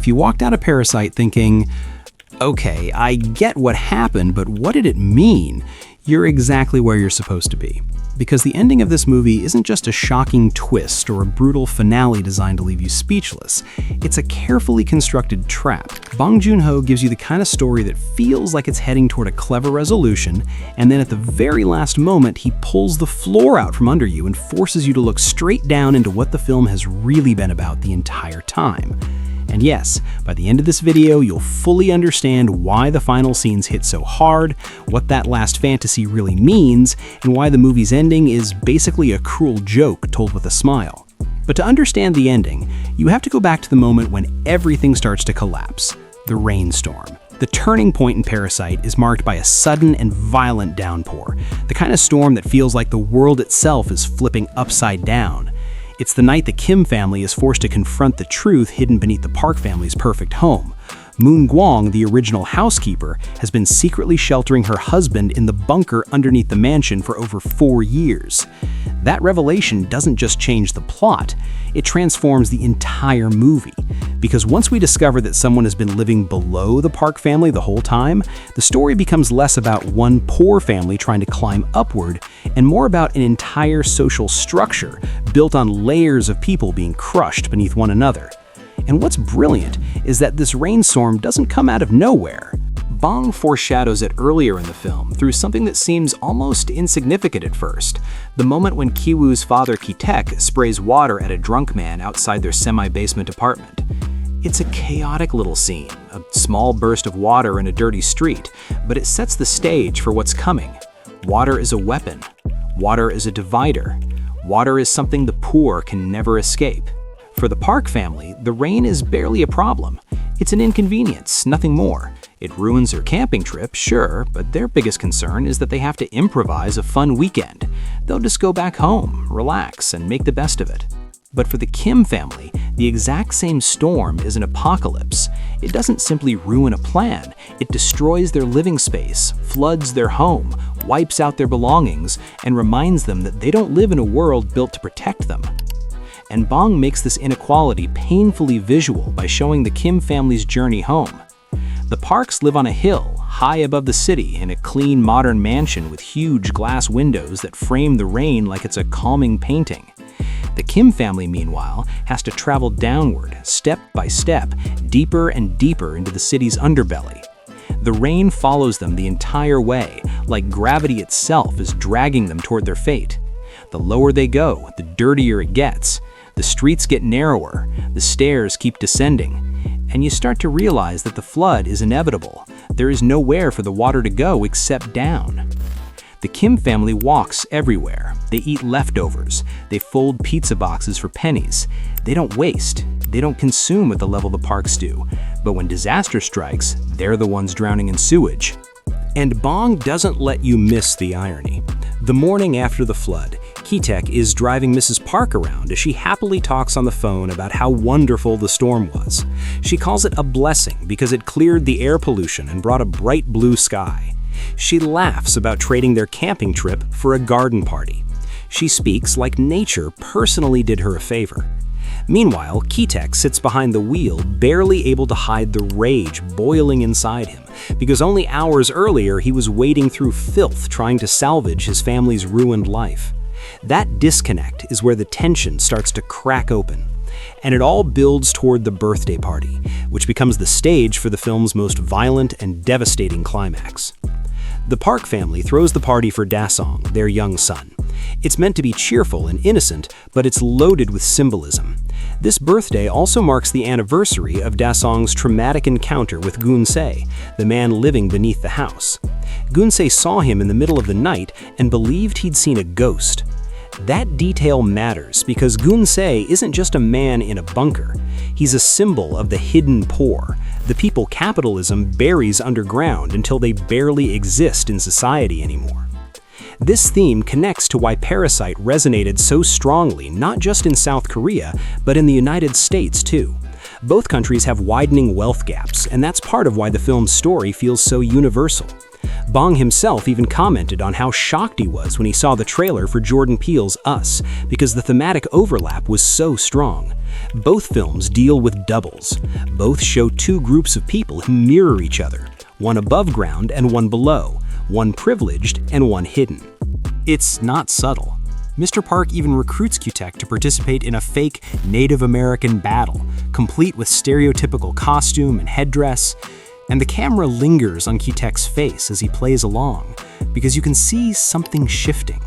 If you walked out of Parasite thinking, okay, I get what happened, but what did it mean? You're exactly where you're supposed to be. Because the ending of this movie isn't just a shocking twist or a brutal finale designed to leave you speechless. It's a carefully constructed trap. Bong Joon-ho gives you the kind of story that feels like it's heading toward a clever resolution, and then at the very last moment, he pulls the floor out from under you and forces you to look straight down into what the film has really been about the entire time. And yes, by the end of this video, you'll fully understand why the final scenes hit so hard, what that last fantasy really means, and why the movie's ending is basically a cruel joke told with a smile. But to understand the ending, you have to go back to the moment when everything starts to collapse, the rainstorm. The turning point in Parasite is marked by a sudden and violent downpour, the kind of storm that feels like the world itself is flipping upside down. It's the night the Kim family is forced to confront the truth hidden beneath the Park family's perfect home. Moon Gwang, the original housekeeper, has been secretly sheltering her husband in the bunker underneath the mansion for over 4 years. That revelation doesn't just change the plot, it transforms the entire movie. Because once we discover that someone has been living below the Park family the whole time, the story becomes less about one poor family trying to climb upward and more about an entire social structure built on layers of people being crushed beneath one another. And what's brilliant is that this rainstorm doesn't come out of nowhere. Bong foreshadows it earlier in the film through something that seems almost insignificant at first, the moment when Ki-woo's father Ki-taek sprays water at a drunk man outside their semi-basement apartment. It's a chaotic little scene, a small burst of water in a dirty street, but it sets the stage for what's coming. Water is a weapon. Water is a divider. Water is something the poor can never escape. For the Park family, the rain is barely a problem. It's an inconvenience, nothing more. It ruins their camping trip, sure, but their biggest concern is that they have to improvise a fun weekend. They'll just go back home, relax, and make the best of it. But for the Kim family, the exact same storm is an apocalypse. It doesn't simply ruin a plan, it destroys their living space, floods their home, wipes out their belongings, and reminds them that they don't live in a world built to protect them. And Bong makes this inequality painfully visual by showing the Kim family's journey home. The Parks live on a hill, high above the city, in a clean, modern mansion with huge glass windows that frame the rain like it's a calming painting. The Kim family, meanwhile, has to travel downward, step by step, deeper and deeper into the city's underbelly. The rain follows them the entire way, like gravity itself is dragging them toward their fate. The lower they go, the dirtier it gets. The streets get narrower, the stairs keep descending, and you start to realize that the flood is inevitable. There is nowhere for the water to go except down. The Kim family walks everywhere. They eat leftovers. They fold pizza boxes for pennies. They don't waste. They don't consume at the level the Parks do. But when disaster strikes, they're the ones drowning in sewage. And Bong doesn't let you miss the irony. The morning after the flood, Ki-taek is driving Mrs. Park around as she happily talks on the phone about how wonderful the storm was. She calls it a blessing because it cleared the air pollution and brought a bright blue sky. She laughs about trading their camping trip for a garden party. She speaks like nature personally did her a favor. Meanwhile, Ki-taek sits behind the wheel, barely able to hide the rage boiling inside him, because only hours earlier he was wading through filth trying to salvage his family's ruined life. That disconnect is where the tension starts to crack open. And it all builds toward the birthday party, which becomes the stage for the film's most violent and devastating climax. The Park family throws the party for Dasong, their young son. It's meant to be cheerful and innocent, but it's loaded with symbolism. This birthday also marks the anniversary of Dasong's traumatic encounter with Goon-se, the man living beneath the house. Goon-se saw him in the middle of the night and believed he'd seen a ghost. That detail matters because Goon-se isn't just a man in a bunker. He's a symbol of the hidden poor, the people capitalism buries underground until they barely exist in society anymore. This theme connects to why Parasite resonated so strongly not just in South Korea, but in the United States too. Both countries have widening wealth gaps, and that's part of why the film's story feels so universal. Bong himself even commented on how shocked he was when he saw the trailer for Jordan Peele's Us, because the thematic overlap was so strong. Both films deal with doubles. Both show two groups of people who mirror each other, one above ground and one below, one privileged and one hidden. It's not subtle. Mr. Park even recruits Q-Tech to participate in a fake Native American battle, complete with stereotypical costume and headdress. And the camera lingers on Q-Tech's face as he plays along, because you can see something shifting.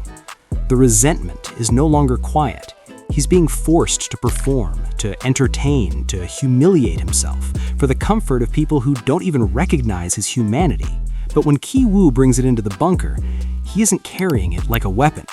The resentment is no longer quiet. He's being forced to perform, to entertain, to humiliate himself for the comfort of people who don't even recognize his humanity. But when Ki-woo brings it into the bunker, he isn't carrying it like a weapon.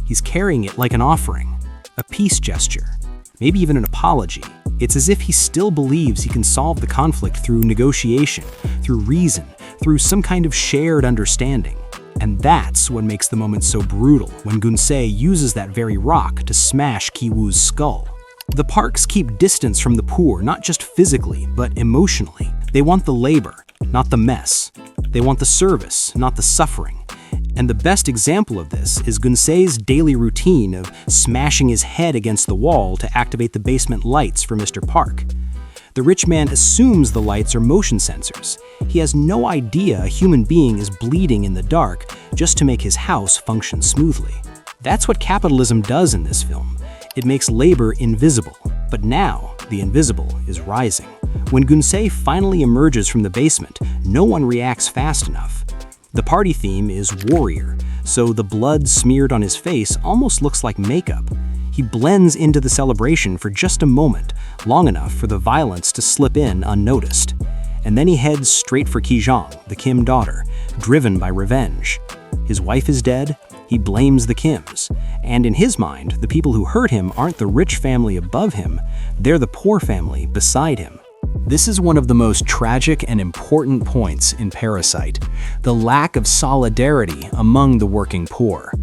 He's carrying it like an offering, a peace gesture, maybe even an apology. It's as if he still believes he can solve the conflict through negotiation, through reason, through some kind of shared understanding. And that's what makes the moment so brutal when Gunsei uses that very rock to smash Ki-woo's skull. The Parks keep distance from the poor, not just physically, but emotionally. They want the labor, not the mess. They want the service, not the suffering. And the best example of this is Gunsei's daily routine of smashing his head against the wall to activate the basement lights for Mr. Park. The rich man assumes the lights are motion sensors. He has no idea a human being is bleeding in the dark just to make his house function smoothly. That's what capitalism does in this film. It makes labor invisible. But now, the invisible is rising. When Gunsei finally emerges from the basement, no one reacts fast enough. The party theme is warrior, so the blood smeared on his face almost looks like makeup. He blends into the celebration for just a moment, long enough for the violence to slip in unnoticed. And then he heads straight for Ki-jong, the Kim daughter, driven by revenge. His wife is dead, he blames the Kims, and in his mind, the people who hurt him aren't the rich family above him, they're the poor family beside him. This is one of the most tragic and important points in Parasite, the lack of solidarity among the working poor.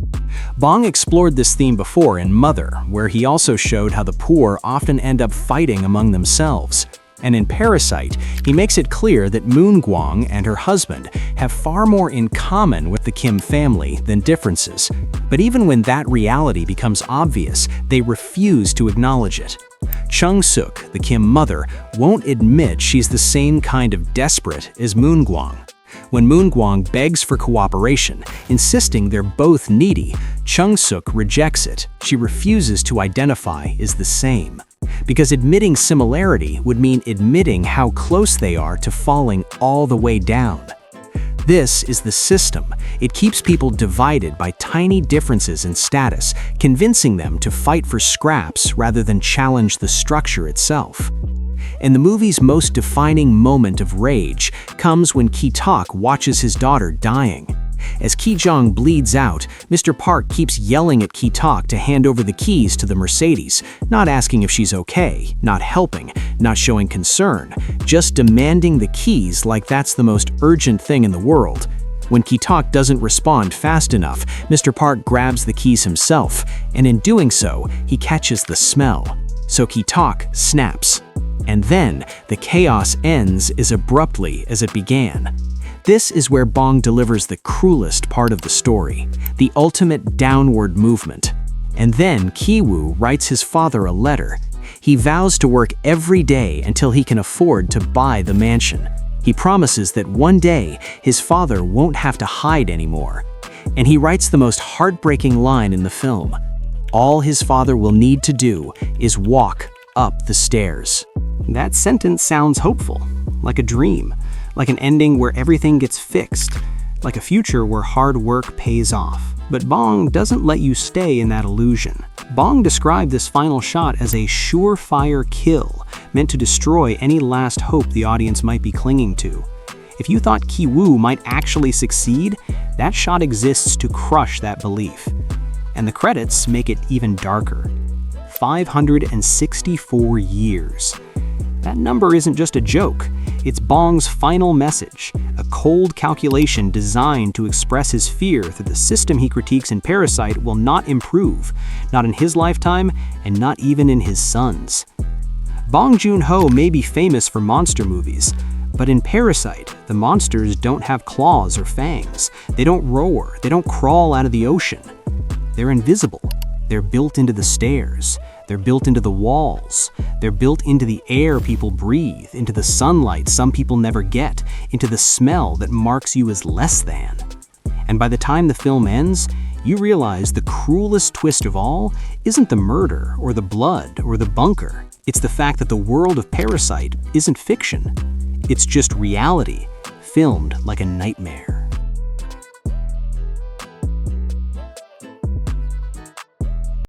Bong explored this theme before in Mother, where he also showed how the poor often end up fighting among themselves. And in Parasite, he makes it clear that Moon Gwang and her husband have far more in common with the Kim family than differences. But even when that reality becomes obvious, they refuse to acknowledge it. Chung-suk, the Kim mother, won't admit she's the same kind of desperate as Moon Gwang. When Moon Gwang begs for cooperation, insisting they're both needy, Chung-suk rejects it. She refuses to identify as the same. Because admitting similarity would mean admitting how close they are to falling all the way down. This is the system. It keeps people divided by tiny differences in status, convincing them to fight for scraps rather than challenge the structure itself. And the movie's most defining moment of rage comes when Ki-tak watches his daughter dying. As Ki-jong bleeds out, Mr. Park keeps yelling at Ki-tak to hand over the keys to the Mercedes, not asking if she's okay, not helping, not showing concern, just demanding the keys like that's the most urgent thing in the world. When Ki-tak doesn't respond fast enough, Mr. Park grabs the keys himself, and in doing so, he catches the smell. So Ki-tak snaps. And then, the chaos ends as abruptly as it began. This is where Bong delivers the cruelest part of the story, the ultimate downward movement. And then Ki-woo writes his father a letter. He vows to work every day until he can afford to buy the mansion. He promises that one day his father won't have to hide anymore. And he writes the most heartbreaking line in the film. All his father will need to do is walk up the stairs. That sentence sounds hopeful, like a dream. Like an ending where everything gets fixed, like a future where hard work pays off. But Bong doesn't let you stay in that illusion. Bong described this final shot as a surefire kill, meant to destroy any last hope the audience might be clinging to. If you thought Ki-woo might actually succeed, that shot exists to crush that belief. And the credits make it even darker. 564 years. That number isn't just a joke. It's Bong's final message, a cold calculation designed to express his fear that the system he critiques in Parasite will not improve, not in his lifetime and not even in his son's. Bong Joon-ho may be famous for monster movies, But in Parasite, the monsters don't have claws or fangs. They don't roar. They don't crawl out of the ocean. They're invisible. They're built into the stairs. They're built into the walls. They're built into the air people breathe, into the sunlight some people never get, into the smell that marks you as less than. And by the time the film ends, you realize the cruelest twist of all isn't the murder or the blood or the bunker. It's the fact that the world of Parasite isn't fiction. It's just reality, filmed like a nightmare.